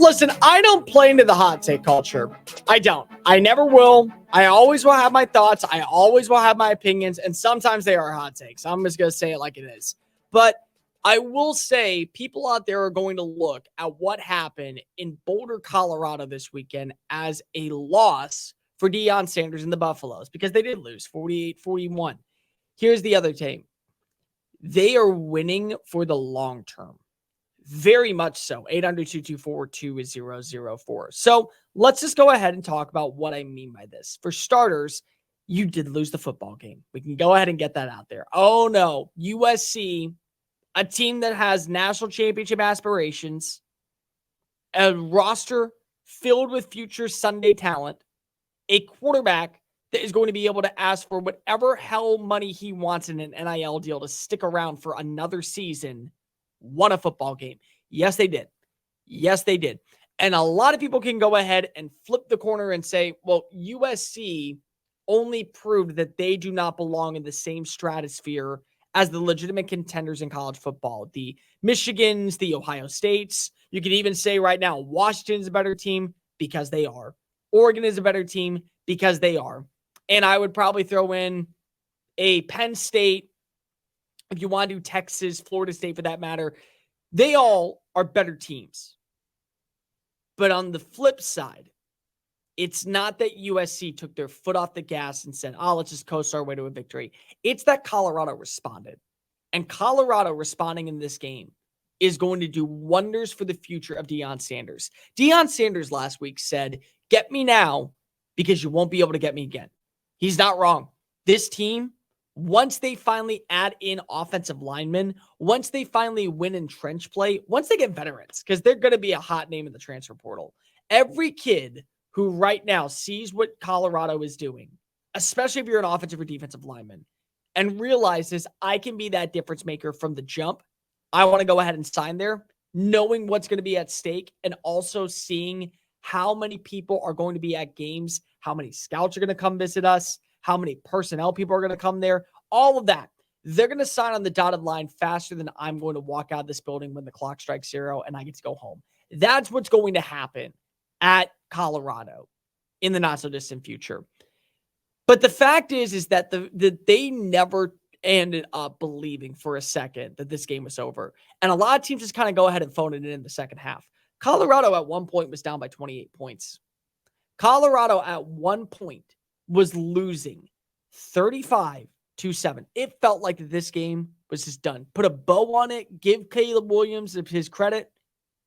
Listen, I don't play into the hot take culture. I don't. I never will. I always will have my thoughts. I always will have my opinions. And sometimes they are hot takes. I'm just going to say it like it is. But I will say people out there are going to look at what happened in Boulder, Colorado this weekend as a loss for Deion Sanders and the Buffaloes because they did lose 48-41. Here's the other team. They are winning for the long term. Very much so. 800-224-2004. So let's just go ahead and talk about what I mean by this. For starters, you did lose the football game. We can go ahead and get that out there. Oh no, USC, a team that has national championship aspirations, a roster filled with future Sunday talent, a quarterback that is going to be able to ask for whatever hell money he wants in an NIL deal to stick around for another season, won a football game. Yes, they did. Yes, they did. And a lot of people can go ahead and flip the corner and say, well, USC only proved that they do not belong in the same stratosphere as the legitimate contenders in college football. The Michigans, the Ohio States. You can even say right now, Washington's a better team because they are. Oregon is a better team because they are. And I would probably throw in a Penn State, if you want to do Texas, Florida State for that matter, they all are better teams. But on the flip side, it's not that USC took their foot off the gas and said, let's just coast our way to a victory. It's that Colorado responded. And Colorado responding in this game is going to do wonders for the future of Deion Sanders. Deion Sanders last week said, get me now because you won't be able to get me again. He's not wrong. This team, once they finally add in offensive linemen, once they finally win in trench play, once they get veterans, because they're going to be a hot name in the transfer portal. Every kid who right now sees what Colorado is doing, especially if you're an offensive or defensive lineman, and realizes I can be that difference maker from the jump, I want to go ahead and sign there, knowing what's going to be at stake and also seeing how many people are going to be at games, how many scouts are going to come visit us, how many personnel people are going to come there, all of that. They're going to sign on the dotted line faster than I'm going to walk out of this building when the clock strikes 0 and I get to go home. That's what's going to happen at Colorado in the not so distant future. But the fact is that they never ended up believing for a second that this game was over. And a lot of teams just kind of go ahead and phone it in the second half. Colorado at one point was down by 28 points. Colorado at one point was losing 35-7. It felt like this game was just done. Put a bow on it. Give Caleb Williams his credit.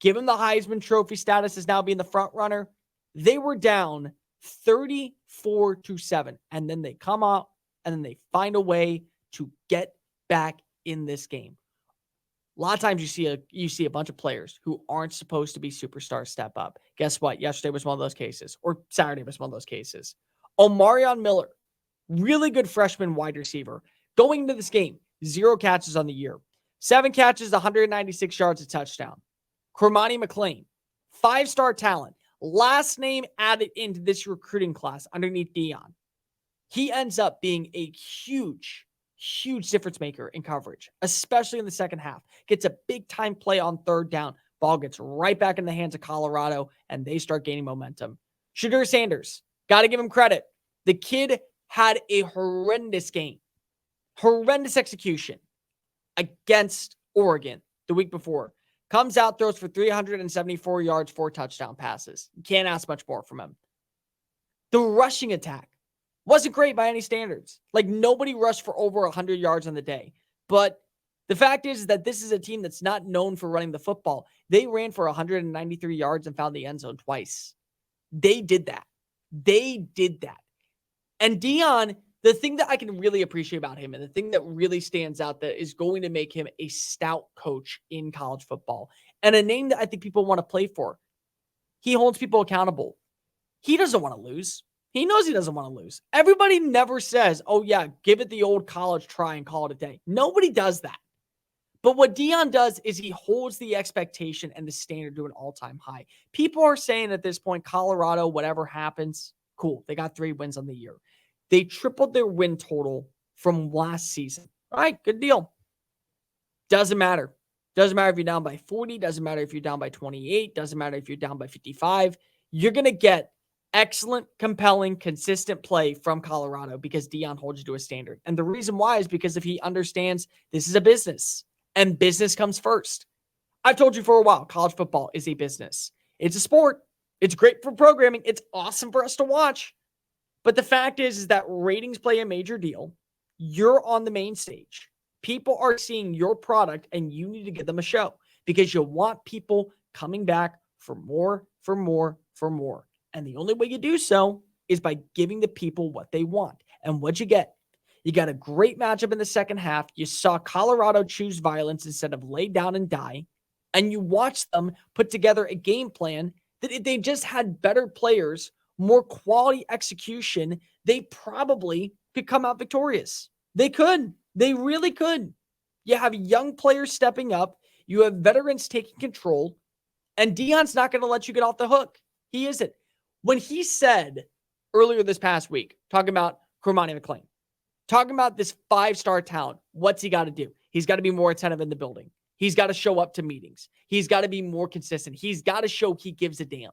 Give him the Heisman Trophy status as now being the front runner. They were down 34-7. And then they come out and then they find a way to get back in this game. A lot of times you see a bunch of players who aren't supposed to be superstars step up. Guess what? Yesterday was one of those cases, or Saturday was one of those cases. Omarion Miller, really good freshman wide receiver, going into this game, 0 catches on the year, 7 catches, 196 yards, a touchdown. Cormani McClain, 5-star talent, last name added into this recruiting class underneath Deion. He ends up being a huge difference maker in coverage, especially in the second half. Gets a big time play on third down. Ball gets right back in the hands of Colorado, and they start gaining momentum. Shedeur Sanders, got to give him credit. The kid had a horrendous game, horrendous execution against Oregon the week before. Comes out, throws for 374 yards, 4 touchdown passes. You can't ask much more from him. The rushing attack wasn't great by any standards. Like, nobody rushed for over 100 yards on the day. But the fact is that this is a team that's not known for running the football. They ran for 193 yards and found the end zone twice. They did that. And Deion, the thing that I can really appreciate about him and the thing that really stands out that is going to make him a stout coach in college football and a name that I think people want to play for, he holds people accountable. He doesn't want to lose. He knows he doesn't want to lose. Everybody never says, oh yeah, give it the old college try and call it a day. Nobody does that. But what Deion does is he holds the expectation and the standard to an all-time high. People are saying at this point, Colorado, whatever happens, cool. They got 3 wins on the year. They tripled their win total from last season. All right, good deal. Doesn't matter. Doesn't matter if you're down by 40, doesn't matter if you're down by 28, doesn't matter if you're down by 55. You're going to get excellent, compelling, consistent play from Colorado because Deion holds you to a standard. And the reason why is because if he understands this is a business and business comes first. I've told you for a while, college football is a business. It's a sport. It's great for programming. It's awesome for us to watch. But the fact is that ratings play a major deal. You're on the main stage. People are seeing your product and you need to give them a show because you want people coming back for more, for more, for more. And the only way you do so is by giving the people what they want. And what'd you get? You got a great matchup in the second half. You saw Colorado choose violence instead of lay down and die. And you watched them put together a game plan that if they just had better players, more quality execution, they probably could come out victorious. They could. They really could. You have young players stepping up. You have veterans taking control. And Deion's not going to let you get off the hook. He isn't. When he said earlier this past week, talking about Cormani McClain, talking about this 5-star talent, what's he got to do? He's got to be more attentive in the building. He's got to show up to meetings. He's got to be more consistent. He's got to show he gives a damn.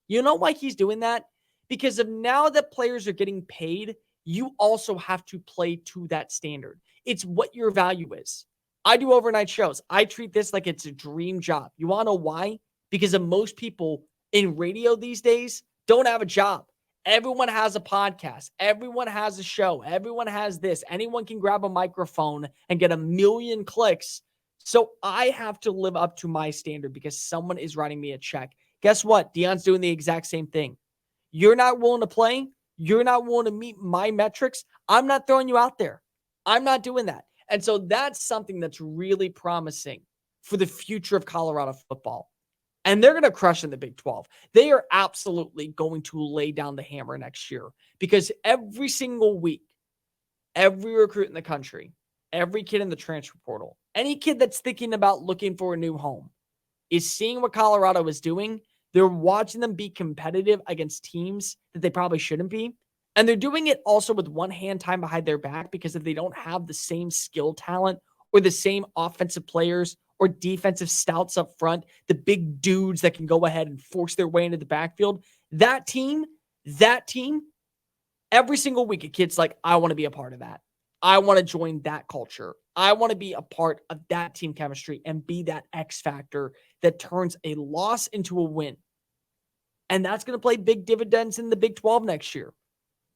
You know why he's doing that? Because of now that players are getting paid, you also have to play to that standard. It's what your value is. I do overnight shows. I treat this like it's a dream job. You want to know why? Because of most people in radio these days don't have a job. Everyone has a podcast. Everyone has a show. Everyone has this. Anyone can grab a microphone and get 1 million clicks. So I have to live up to my standard because someone is writing me a check. Guess what? Deion's doing the exact same thing. You're not willing to play. You're not willing to meet my metrics. I'm not throwing you out there. I'm not doing that. And so that's something that's really promising for the future of Colorado football. And they're going to crush in the Big 12. They are absolutely going to lay down the hammer next year because every single week, every recruit in the country, every kid in the transfer portal, any kid that's thinking about looking for a new home is seeing what Colorado is doing. They're watching them be competitive against teams that they probably shouldn't be. And they're doing it also with one hand tied behind their back because if they don't have the same skill talent or the same offensive players or defensive stouts up front, the big dudes that can go ahead and force their way into the backfield, that team, every single week, a kid's like, I want to be a part of that. I want to join that culture. I want to be a part of that team chemistry and be that X factor that turns a loss into a win. And that's going to play big dividends in the Big 12 next year.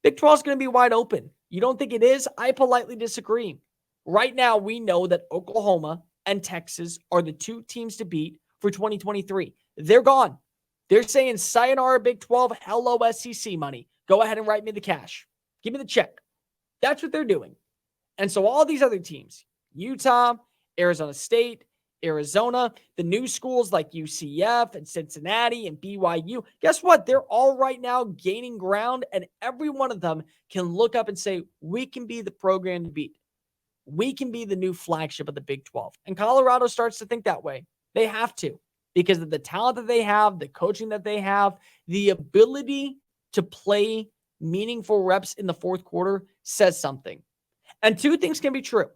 Big 12 is going to be wide open. You don't think it is? I politely disagree. Right now, we know that Oklahoma and Texas are the two teams to beat for 2023. They're gone. They're saying, sayonara Big 12, hello SEC money. Go ahead and write me the cash. Give me the check. That's what they're doing. And so all these other teams, Utah, Arizona State, Arizona, the new schools like UCF and Cincinnati and BYU, guess what? They're all right now gaining ground, and every one of them can look up and say, we can be the program to beat. We can be the new flagship of the Big 12. And Colorado starts to think that way. They have to because of the talent that they have, the coaching that they have, the ability to play meaningful reps in the fourth quarter says something. And two things can be true.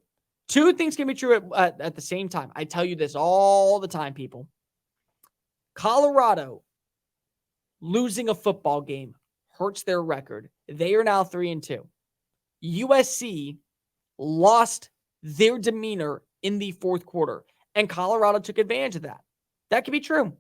Two things can be true at the same time. I tell you this all the time, people. Colorado losing a football game hurts their record. They are now 3-2. USC lost their demeanor in the fourth quarter, and Colorado took advantage of that. That could be true.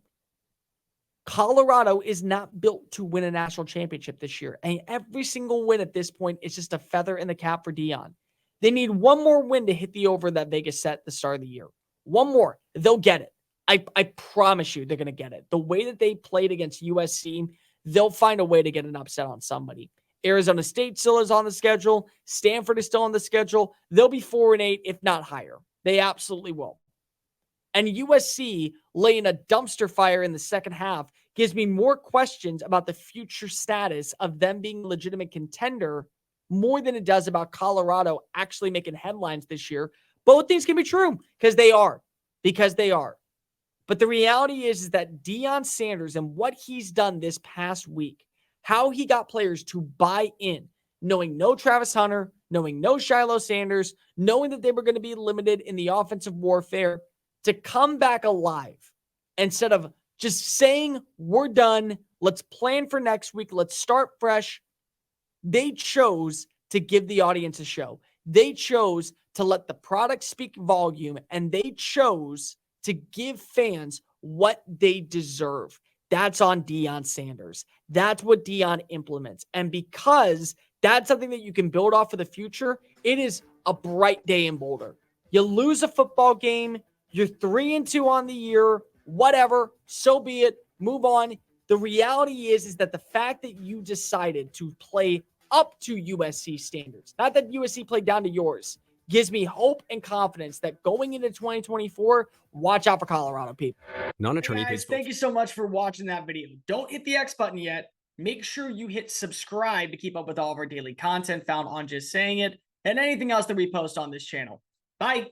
Colorado is not built to win a national championship this year, and every single win at this point is just a feather in the cap for Deion. They need one more win to hit the over that Vegas set at the start of the year. One more. They'll get it. I promise you they're going to get it. The way that they played against USC, they'll find a way to get an upset on somebody. Arizona State still is on the schedule. Stanford is still on the schedule. They'll be 4-8, if not higher. They absolutely will. And USC laying a dumpster fire in the second half gives me more questions about the future status of them being a legitimate contender more than it does about Colorado actually making headlines this year. Both things can be true because they are. But the reality is that Deion Sanders and what he's done this past week, how he got players to buy in, knowing no Travis Hunter, knowing no Shiloh Sanders, knowing that they were going to be limited in the offensive warfare, to come back alive instead of just saying, we're done. Let's plan for next week. Let's start fresh. They chose to give the audience a show. They chose to let the product speak volume, and they chose to give fans what they deserve. That's on Deion Sanders. That's what Deion implements. And because that's something that you can build off for the future, it is a bright day in Boulder. You lose a football game, you're 3-2 on the year, whatever, so be it, move on. The reality is that the fact that you decided to play up to USC standards, not that USC played down to yours, gives me hope and confidence that going into 2024, watch out for Colorado, people. Non-attorney Hey guys, thank you so much for watching that video. Don't hit the X button yet. Make sure you hit subscribe to keep up with all of our daily content found on Just Saying It and anything else that we post on this channel. Bye.